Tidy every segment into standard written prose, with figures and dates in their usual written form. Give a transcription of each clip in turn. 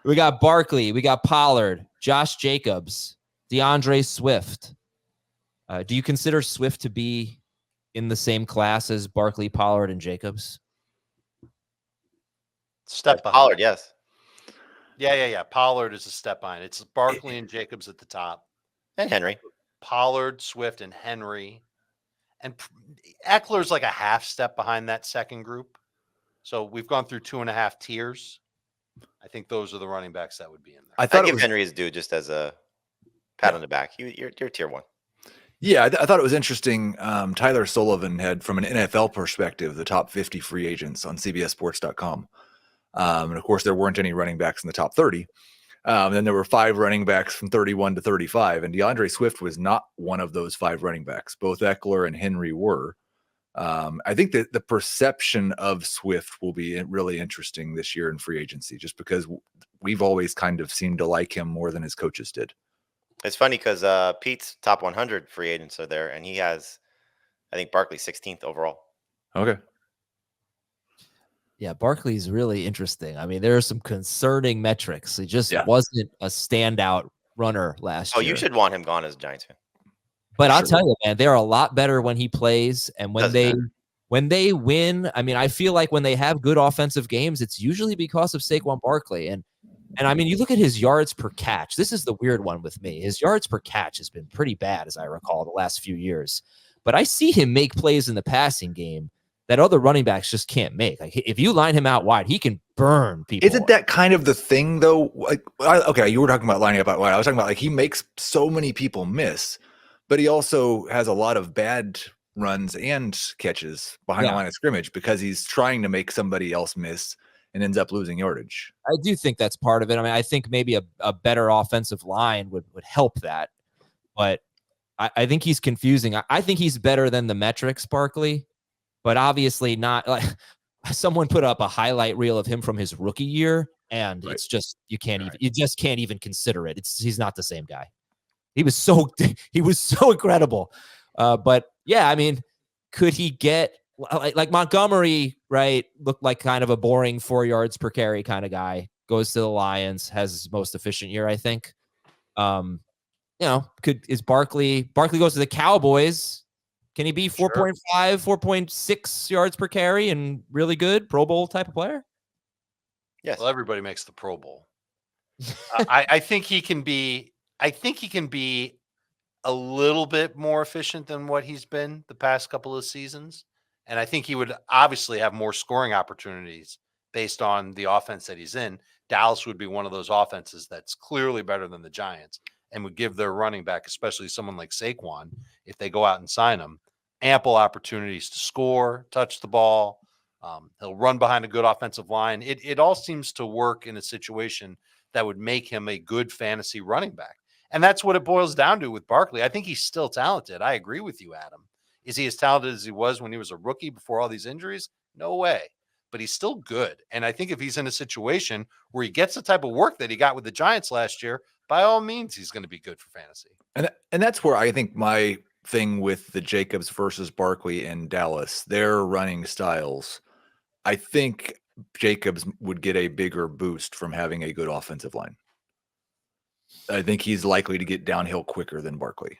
We got Barkley. We got Pollard, Josh Jacobs, DeAndre Swift. Do you consider Swift to be in the same class as Barkley, Pollard, and Jacobs? Step behind. Pollard, yes. Yeah. Pollard is a step behind. It's Barkley and Jacobs at the top. And Henry. Pollard, Swift, and Henry. And Eckler's like a half step behind that second group. So we've gone through 2.5 tiers. I think those are the running backs that would be in there. I give Henry his due just as a pat on the back. You're tier one. Yeah, I thought it was interesting. Tyler Sullivan had, from an NFL perspective, the top 50 free agents on CBSSports.com. And of course, there weren't any running backs in the top 30. Then there were 5 running backs from 31 to 35. And DeAndre Swift was not one of those 5 running backs. Both Eckler and Henry were. I think that the perception of Swift will be really interesting this year in free agency, just because we've always kind of seemed to like him more than his coaches did. It's funny because Pete's top 100 free agents are there, and he has, I think, Barkley 16th overall. Okay. Yeah, Barkley's really interesting. I mean, there are some concerning metrics. He just wasn't a standout runner last year. Oh, you should want him gone as a Giants fan. But I'll tell you, man, they're a lot better when he plays, and when they win. I mean, I feel like when they have good offensive games, it's usually because of Saquon Barkley. And I mean, you look at his yards per catch. This is the weird one with me. His yards per catch has been pretty bad, as I recall, the last few years. But I see him make plays in the passing game that other running backs just can't make. Like, if you line him out wide, he can burn people. Isn't that kind of the thing, though? Like, okay, you were talking about lining up out wide. I was talking about, like, he makes so many people miss, but he also has a lot of bad runs and catches behind the line of scrimmage because he's trying to make somebody else miss and ends up losing yardage. I do think that's part of it. I mean, I think maybe a better offensive line would help that, but I think he's confusing. I think he's better than the metrics, Barkley, but obviously not. Like, someone put up a highlight reel of him from his rookie year, and it's just you just can't even consider it. He's not the same guy. He was so incredible. But yeah, I mean, could he get like Montgomery, right? Looked like kind of a boring 4 yards per carry kind of guy. Goes to the Lions, has his most efficient year, I think. Is Barkley goes to the Cowboys? Can he be 4.5, 4.6 yards per carry and really good Pro Bowl type of player? Yes. Well, everybody makes the Pro Bowl. I think he can be. I think he can be a little bit more efficient than what he's been the past couple of seasons. And I think he would obviously have more scoring opportunities based on the offense that he's in. Dallas would be one of those offenses that's clearly better than the Giants and would give their running back, especially someone like Saquon, if they go out and sign him, ample opportunities to score, touch the ball. He'll run behind a good offensive line. It all seems to work in a situation that would make him a good fantasy running back. And that's what it boils down to with Barkley. I think he's still talented. I agree with you, Adam. Is he as talented as he was when he was a rookie before all these injuries? No way. But he's still good. And I think if he's in a situation where he gets the type of work that he got with the Giants last year, by all means, he's going to be good for fantasy. And that's where I think my thing with the Jacobs versus Barkley in Dallas, their running styles, I think Jacobs would get a bigger boost from having a good offensive line. I think he's likely to get downhill quicker than Barkley.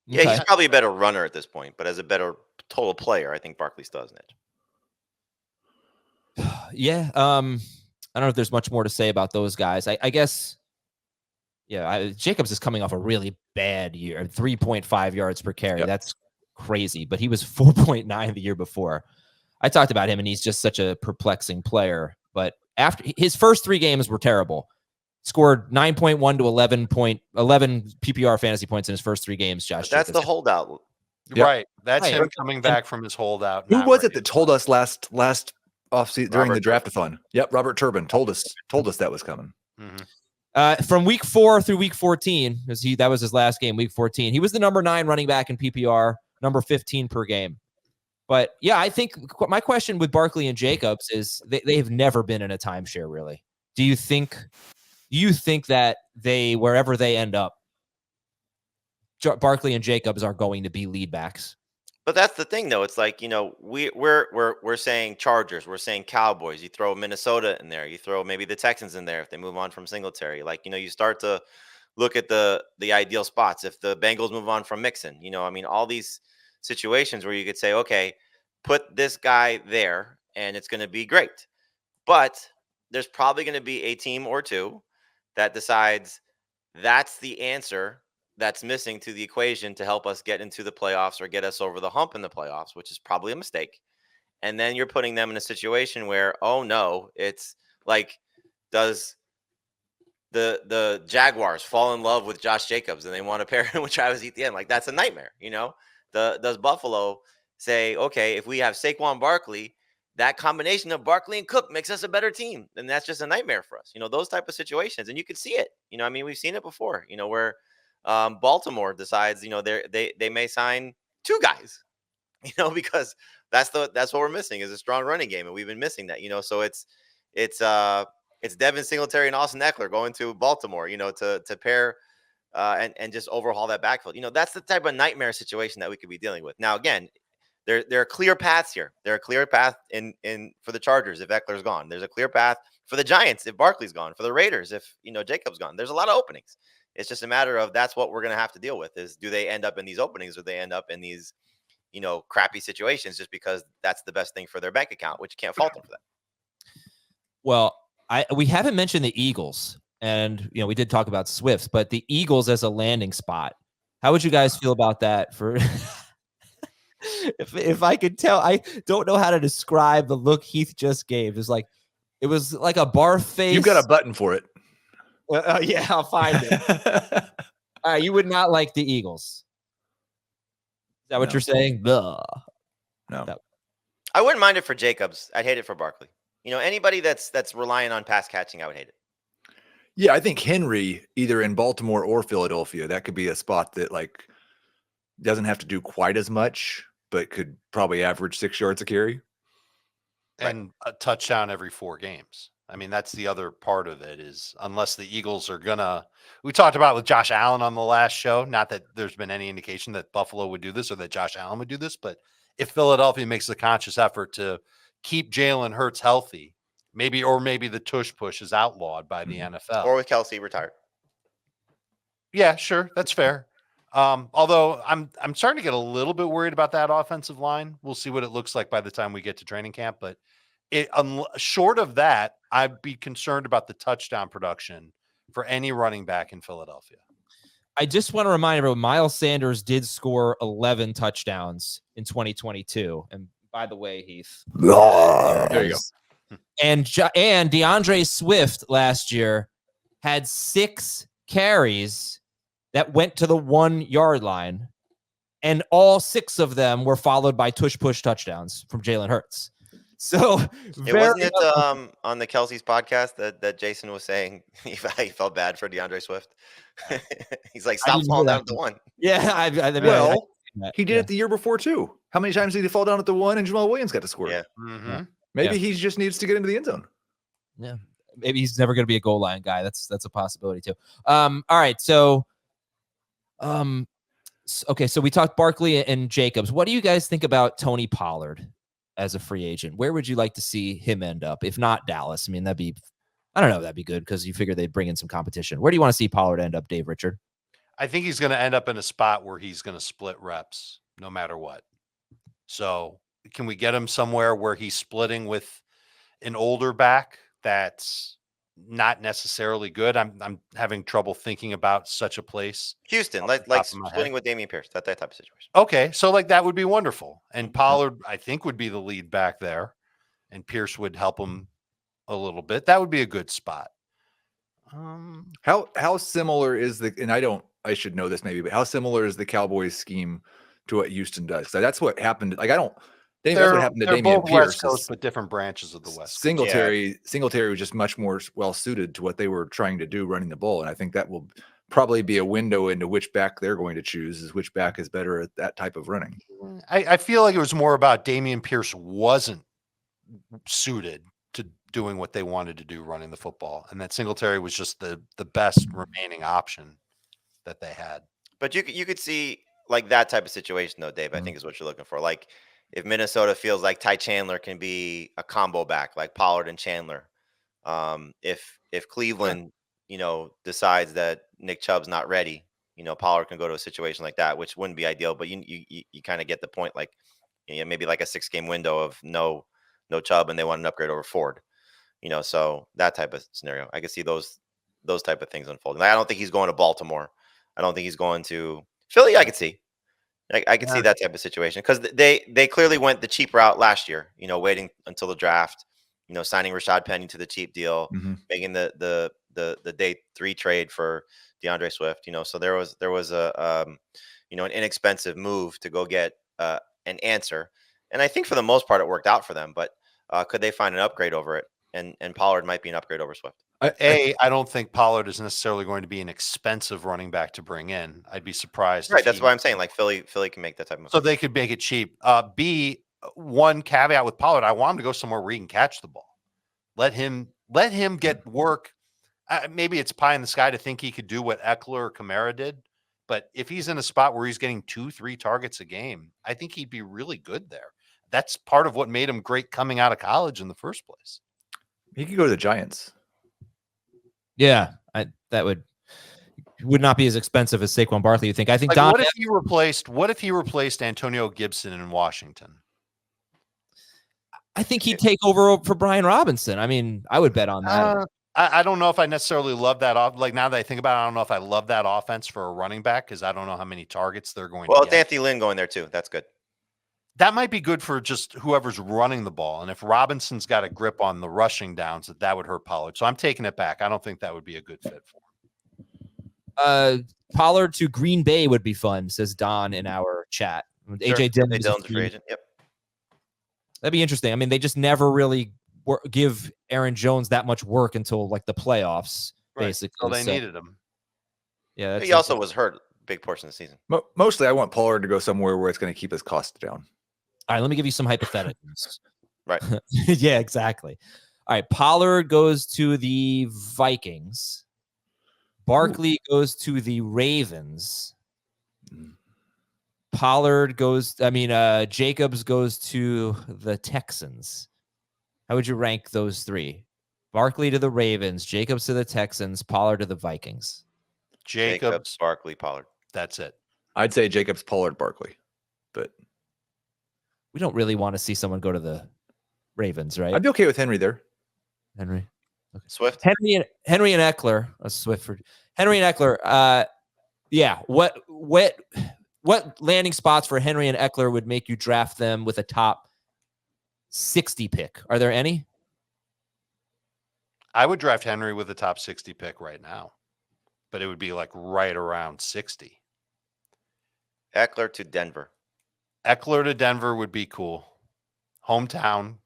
Yeah, he's probably a better runner at this point, but as a better total player, I think Barkley still has an edge. Yeah. I don't know if there's much more to say about those guys. I guess, Jacobs is coming off a really bad year, 3.5 yards per carry. Yep. That's crazy, but he was 4.9 the year before. I talked about him, and he's just such a perplexing player. But after his first 3 games were terrible. Scored 9.1 to 11 PPR fantasy points in his first 3 games, Josh. That's the holdout. Yep. Right. That's him coming back from his holdout. Who was it that told us last offseason during the draft-a-thon? Yep, Robert Turbin told us that was coming. Mm-hmm. From week 4 through week 14, that was his last game, week 14. He was the number 9 running back in PPR, number 15 per game. But yeah, I think my question with Barkley and Jacobs is they have never been in a timeshare, really. Do you think that wherever they end up, Barkley and Jacobs are going to be lead backs? But that's the thing, though. It's like, we're saying Chargers, we're saying Cowboys. You throw Minnesota in there, you throw maybe the Texans in there if they move on from Singletary. Like, you start to look at the ideal spots. If the Bengals move on from Mixon, all these situations where you could say, okay, put this guy there, and it's going to be great. But there's probably going to be a team or two that decides that's the answer that's missing to the equation to help us get into the playoffs or get us over the hump in the playoffs, which is probably a mistake. And then you're putting them in a situation where, oh no, it's like, does the Jaguars fall in love with Josh Jacobs and they want to pair him with Travis Etienne? Like, that's a nightmare, Does Buffalo say, okay, if we have Saquon Barkley, that combination of Barkley and Cook makes us a better team? And that's just a nightmare for us, those type of situations. And you could see it, we've seen it before, where Baltimore decides, they may sign two guys, because that's what we're missing is a strong running game. And we've been missing that, so it's Devin Singletary and Austin Eckler going to Baltimore, to pair and just overhaul that backfield. That's the type of nightmare situation that we could be dealing with. Now, again, there are clear paths here. There are clear path in for the Chargers if Eckler's gone. There's a clear path for the Giants if Barkley's gone. For the Raiders if Jacob's gone. There's a lot of openings. It's just a matter of that's what we're going to have to deal with. Is do they end up in these openings or they end up in these crappy situations just because that's the best thing for their bank account, which you can't fault them for that. Well, we haven't mentioned the Eagles, and we did talk about Swift, but the Eagles as a landing spot. How would you guys feel about that? For if I could tell, I don't know how to describe the look Heath just gave. It was like a bar face. You've got a button for it. Yeah, I'll find it. You would not like the Eagles. Is that what you're saying? No. I wouldn't mind it for Jacobs. I'd hate it for Barkley. Anybody that's relying on pass catching, I would hate it. Yeah, I think Henry, either in Baltimore or Philadelphia, that could be a spot that doesn't have to do quite as much, but could probably average 6 yards a carry. And a touchdown every 4 games. That's the other part of it is unless the Eagles are we talked about with Josh Allen on the last show, not that there's been any indication that Buffalo would do this or that Josh Allen would do this, but if Philadelphia makes a conscious effort to keep Jalen Hurts healthy, maybe the tush push is outlawed by the NFL. Or with Kelsey retired. Yeah, sure. That's fair. Although I'm starting to get a little bit worried about that offensive line. We'll see what it looks like by the time we get to training camp. But short of that, I'd be concerned about the touchdown production for any running back in Philadelphia. I just want to remind everyone, Miles Sanders did score 11 touchdowns in 2022. And by the way, Heath. There you go. And DeAndre Swift last year had 6 carries that went to the 1 yard line, and all 6 of them were followed by tush push touchdowns from Jalen Hurts. So wasn't it on the Kelsey's podcast that Jason was saying he felt bad for DeAndre Swift? He's like, stop falling down at the 1. Yeah, he did it the year before too. How many times did he fall down at the 1 and Jamal Williams got to score? Yeah. Mm-hmm. Maybe he just needs to get into the end zone. Yeah. Maybe he's never going to be a goal line guy. That's a possibility too. All right. So, okay. So we talked Barkley and Jacobs. What do you guys think about Tony Pollard as a free agent? Where would you like to see him end up? If not Dallas, that'd be good because you figure they'd bring in some competition. Where do you want to see Pollard end up, Dave Richard? I think he's going to end up in a spot where he's going to split reps no matter what. So can we get him somewhere where he's splitting with an older back that's not necessarily good? I'm having trouble thinking about such a place. Houston, like splitting with Dameon Pierce, that type of situation. Okay, so that would be wonderful. And Pollard, I think, would be the lead back there, and Pierce would help him a little bit. That would be a good spot. How similar is I should know this maybe, but how similar is the Cowboys scheme to what Houston does? So that's what happened. That's what happened to Dameon Pierce. West Coast, but different branches of the West. Singletary was just much more well suited to what they were trying to do running the ball. And I think that will probably be a window into which back they're going to choose, is which back is better at that type of running. I feel like it was more about Dameon Pierce wasn't suited to doing what they wanted to do running the football. And that Singletary was just the best remaining option that they had. But you could see like that type of situation, though, Dave, I think is what you're looking for. Like if Minnesota feels like Ty Chandler can be a combo back, like Pollard and Chandler. If Cleveland, decides that Nick Chubb's not ready, Pollard can go to a situation like that, which wouldn't be ideal, but you kind of get the point. Like, maybe like a 6-game window of no Chubb, and they want an upgrade over Ford. So that type of scenario, I can see those type of things unfolding. Like, I don't think he's going to Baltimore. I don't think he's going to Philly. I could see. I could see that type of situation because they clearly went the cheap route last year. Waiting until the draft. Signing Rashad Penny to the cheap deal, making the day 3 trade for DeAndre Swift. So there was a an inexpensive move to go get an answer, and I think for the most part it worked out for them. But could they find an upgrade over it? And Pollard might be an upgrade over Swift. I don't think Pollard is necessarily going to be an expensive running back to bring in. I'd be surprised. Right, that's why I'm saying like Philly can make that type of move. So they could make it cheap. B, one caveat with Pollard, I want him to go somewhere where he can catch the ball. Let him get work. Maybe it's pie in the sky to think he could do what Eckler or Kamara did, but if he's in a spot where he's getting 2-3 targets a game, I think he'd be really good there. That's part of what made him great coming out of college in the first place. He could go to the Giants. Yeah, that would not be as expensive as Saquon Barkley. You think? I think. Like, what if he replaced Antonio Gibson in Washington? I think he'd take over for Brian Robinson. I mean, I would bet on that. I don't know if I necessarily love that. Like now that I think about it, I don't know if I love that offense for a running back because I don't know how many targets they're going to get. Well, it's Anthony Lynn going there too. That's good. That might be good for just whoever's running the ball. And if Robinson's got a grip on the rushing downs, that would hurt Pollard. So I'm taking it back. I don't think that would be a good fit for him. Pollard to Green Bay would be fun, says Don in our chat. Sure. AJ Dillon's a free agent. Yep. That'd be interesting. I mean, they just never really give Aaron Jones that much work until like the playoffs, basically. So they needed him. Yeah. He also was hurt a big portion of the season. Mostly, I want Pollard to go somewhere where it's going to keep his costs down. All right, let me give you some hypotheticals. Right. Yeah, exactly. All right, Pollard goes to the Vikings. Barkley goes to the Ravens. Jacobs goes to the Texans. How would you rank those three? Barkley to the Ravens, Jacobs to the Texans, Pollard to the Vikings. Jacobs, Barkley, Pollard. That's it. I'd say Jacobs, Pollard, Barkley, but we don't really want to see someone go to the Ravens, right? I'd be okay with Henry there. Henry. Okay. Swift. Henry and Eckler. Henry and Eckler. Yeah. What landing spots for Henry and Eckler would make you draft them with a top 60 pick? Are there any? I would draft Henry with a top 60 pick right now, but it would be like right around 60. Eckler to Denver. Eckler to Denver would be cool. Hometown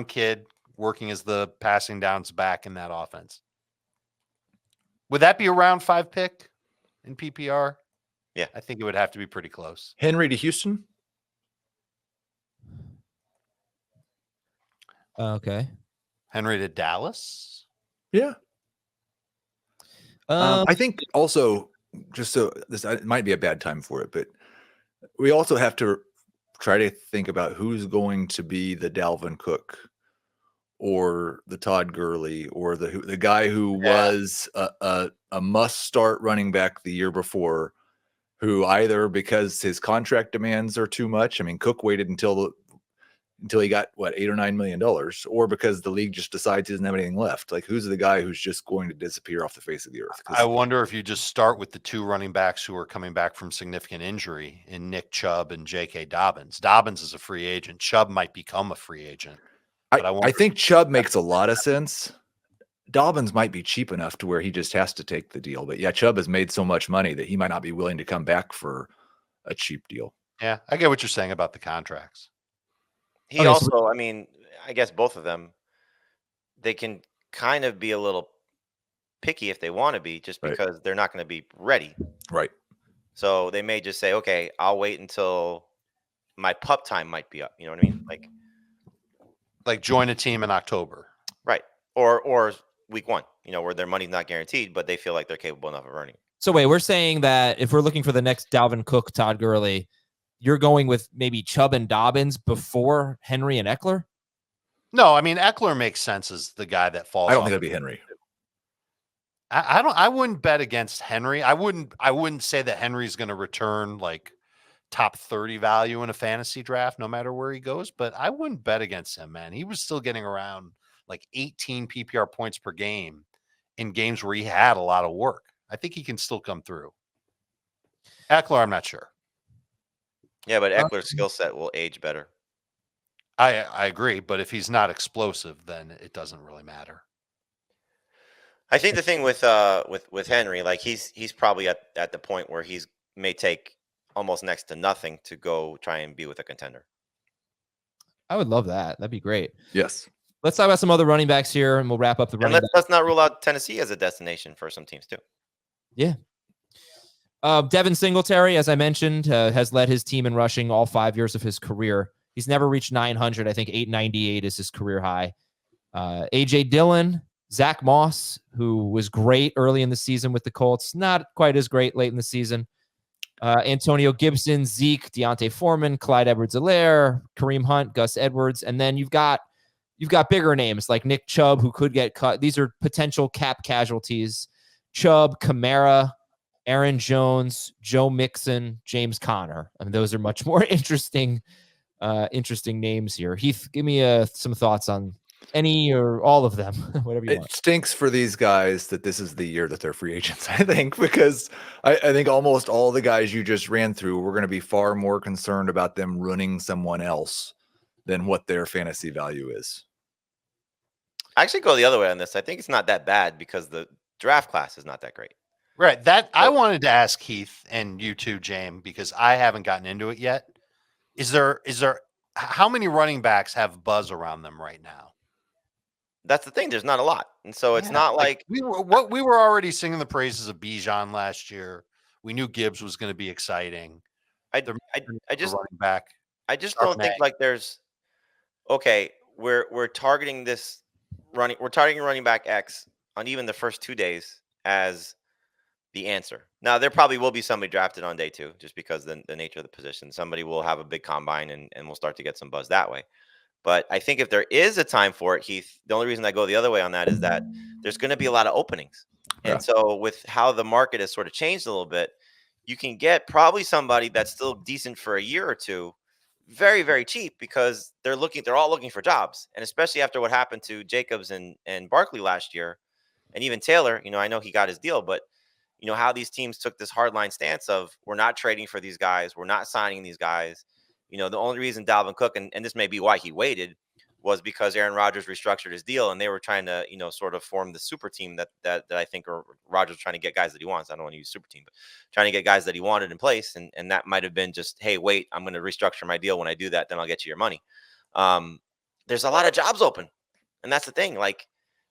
kid working as the passing downs back in that offense. Would that be a round 5 pick in PPR? Yeah. I think it would have to be pretty close. Henry to Houston. Okay. Henry to Dallas. Yeah. I think also, just so this it might be a bad time for it, but we also have to try to think about who's going to be the Dalvin Cook or the Todd Gurley or the guy who was a must-start running back the year before, who either because his contract demands are too much. I mean, Cook waited until he got $8 or $9 million, or because the league just decides he doesn't have anything left. Like, who's the guy who's just going to disappear off the face of the earth? I wonder if you just start with the two running backs who are coming back from significant injury in Nick Chubb and J.K. Dobbins. Dobbins is a free agent. Chubb might become a free agent. I think Chubb makes a lot of sense. Dobbins might be cheap enough to where he just has to take the deal. But yeah, Chubb has made so much money that he might not be willing to come back for a cheap deal. Yeah, I get what you're saying about the contracts. He also, I mean, I guess both of them, they can kind of be a little picky if they want to be, just because they're not going to be ready. Right. So they may just say, okay, I'll wait until my pup time might be up. You know what I mean? Like join a team in October. Right. Or week 1, where their money's not guaranteed, but they feel like they're capable enough of earning. So wait, we're saying that if we're looking for the next Dalvin Cook, Todd Gurley, you're going with maybe Chubb and Dobbins before Henry and Eckler? No, I mean Eckler makes sense as the guy that falls. I don't off think it'd be Henry. I wouldn't bet against Henry. I wouldn't say that Henry's going to return like top 30 value in a fantasy draft, no matter where he goes, but I wouldn't bet against him, man. He was still getting around like 18 PPR points per game in games where he had a lot of work. I think he can still come through. Eckler, I'm not sure. Yeah, but Eckler's skill set will age better. I agree, but if he's not explosive, then it doesn't really matter. I think the thing with Henry, like he's probably at the point where he's may take almost next to nothing to go try and be with a contender. I would love that. That'd be great. Yes. Let's talk about some other running backs here, and we'll wrap up the running And let's not rule out Tennessee as a destination for some teams too. Yeah. Devin Singletary, as I mentioned, has led his team in rushing all 5 years of his career. He's never reached 900. I think 898 is his career high. A.J. Dillon, Zach Moss, who was great early in the season with the Colts, not quite as great late in the season. Antonio Gibson, Zeke, Deontay Foreman, Clyde Edwards-Helaire, Kareem Hunt, Gus Edwards, and then you've got bigger names like Nick Chubb, who could get cut. These are potential cap casualties. Chubb, Kamara, Aaron Jones, Joe Mixon, James Conner. I mean, those are much more interesting names here. Heath, give me some thoughts on any or all of them, whatever you want. It stinks for these guys that this is the year that they're free agents, I think, because I think almost all the guys you just ran through, we're going to be far more concerned about them running someone else than what their fantasy value is. I actually go the other way on this. I think it's not that bad because the draft class is not that great. Right. I wanted to ask Heath and you too, James, because I haven't gotten into it yet. Is there how many running backs have buzz around them right now? That's the thing. There's not a lot. And so it's not like we were already singing the praises of Bijan last year. We knew Gibbs was going to be exciting. I just running back. I just don't think like there's we're targeting this we're targeting running back X on even the first 2 days as the answer. Now there probably will be somebody drafted on day 2 just because the nature of the position. Somebody will have a big combine and we'll start to get some buzz that way. But I think if there is a time for it, Heath, the only reason I go the other way on that is that there's going to be a lot of openings. Yeah. And so with how the market has sort of changed a little bit, you can get probably somebody that's still decent for a year or two, very, very cheap because they're all looking for jobs. And especially after what happened to Jacobs and Barkley last year, and even Taylor, I know he got his deal, but how these teams took this hardline stance of we're not trading for these guys, we're not signing these guys. The only reason Dalvin Cook, and this may be why he waited, was because Aaron Rodgers restructured his deal and they were trying to, sort of form the super team that I think Rodgers trying to get guys that he wants. I don't want to use super team, but trying to get guys that he wanted in place. And that might have been just, hey, wait, I'm going to restructure my deal. When I do that, then I'll get you your money. There's a lot of jobs open. And that's the thing. Like,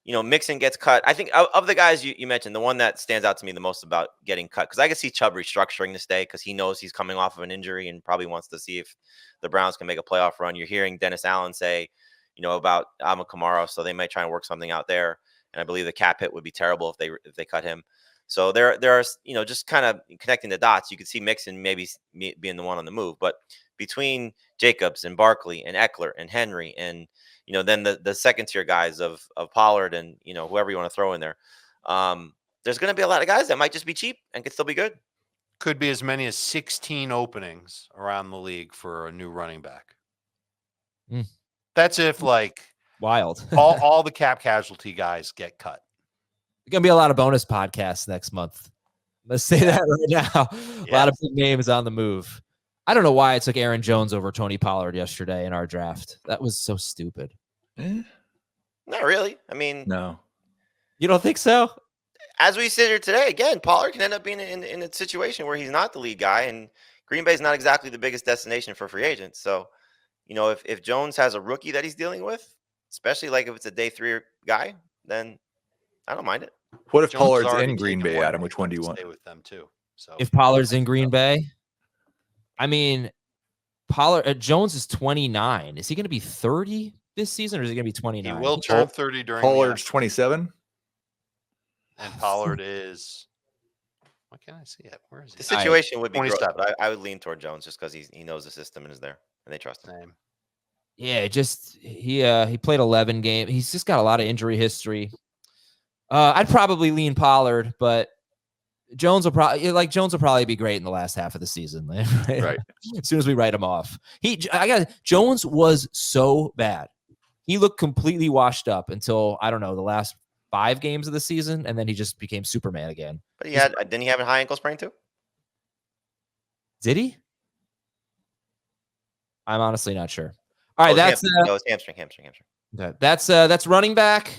Mixon gets cut. I think of the guys you mentioned, the one that stands out to me the most about getting cut, because I can see Chubb restructuring this day because he knows he's coming off of an injury and probably wants to see if the Browns can make a playoff run. You're hearing Dennis Allen say, about Alvin Kamara, so they might try and work something out there. And I believe the cap hit would be terrible if they cut him. So there are, just kind of connecting the dots. You could see Mixon maybe being the one on the move, but between Jacobs and Barkley and Eckler and Henry and then the second tier guys of Pollard and whoever you want to throw in there, there's going to be a lot of guys that might just be cheap and could still be good. Could be as many as 16 openings around the league for a new running back. That's if wild all the cap casualty guys get cut. There's going to be a lot of bonus podcasts next month. Let's say that right now. A lot of big names on the move. I don't know why I took Aaron Jones over Tony Pollard yesterday in our draft. That was so stupid. Not really. I mean, no. You don't think so? As we sit here today, again, Pollard can end up being in a situation where he's not the lead guy, and Green Bay is not exactly the biggest destination for free agents. So, if Jones has a rookie that he's dealing with, especially like if it's a day 3 guy, then I don't mind it. What if Jones Pollard's in Green Bay, Adam? Which one do you want? Stay with them too. So if Pollard's in Green Bay, I mean, Jones is 29. Is he going to be 30 this season, or is he going to be 29? He will turn 30 during. Pollard's 27, and Pollard is Why can't I see it? Where is The he? situation would be gross, 27. but I would lean toward Jones just because he knows the system and is there, and they trust him. Same. Yeah, just he played 11 games. He's just got a lot of injury history. I'd probably lean Pollard, but Jones will probably be great in the last half of the season. Right. As soon as we write him off. Jones was so bad. He looked completely washed up until, I don't know, the last 5 games of the season, and then he just became Superman again. But didn't he have a high ankle sprain too? Did he? I'm honestly not sure. All right, that's no, it's hamstring. okay. That's running back.